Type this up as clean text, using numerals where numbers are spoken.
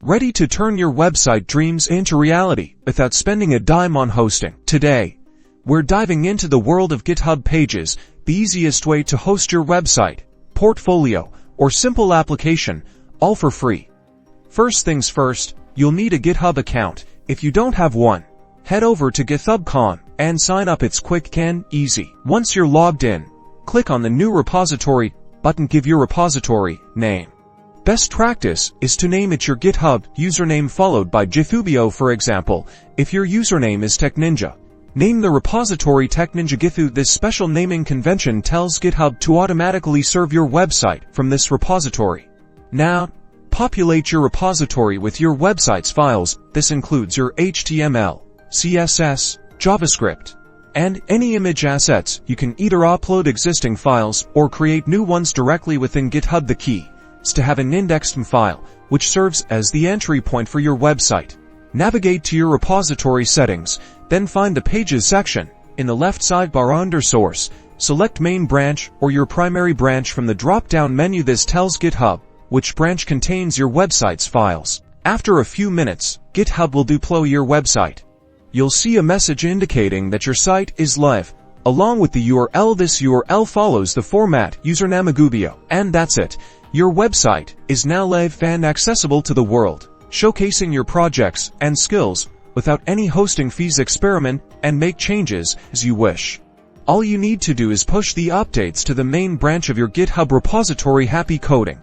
Ready to turn your website dreams into reality without spending a dime on hosting. Today, we're diving into the world of GitHub Pages, the easiest way to host your website, portfolio, or simple application, all for free. First things first, you'll need a GitHub account. If you don't have one, head over to GitHub Account and sign up. It's quick and easy. Once you're logged in, click on the New Repository button. Give your repository name. Best practice is to name it your GitHub username followed by GitHubio. For example, if your username is TechNinja, name the repository TechNinja GitHub. This special naming convention tells GitHub to automatically serve your website from this repository. Now, populate your repository with your website's files. This includes your HTML, CSS, JavaScript, and any image assets. You can either upload existing files or create new ones directly within GitHub. The key is to have an indexed file, which serves as the entry point for your website. Navigate to your repository settings, then find the Pages section. In the left sidebar under Source, select Main Branch or your primary branch from the drop-down menu. This tells GitHub which branch contains your website's files. After a few minutes, GitHub will deploy your website. You'll see a message indicating that your site is live, along with the URL. This URL follows the format username GitHubio. And that's it. Your website is now live and accessible to the world, showcasing your projects and skills without any hosting fees. Experiment and make changes as you wish. All you need to do is push the updates to the main branch of your GitHub repository. Happy coding!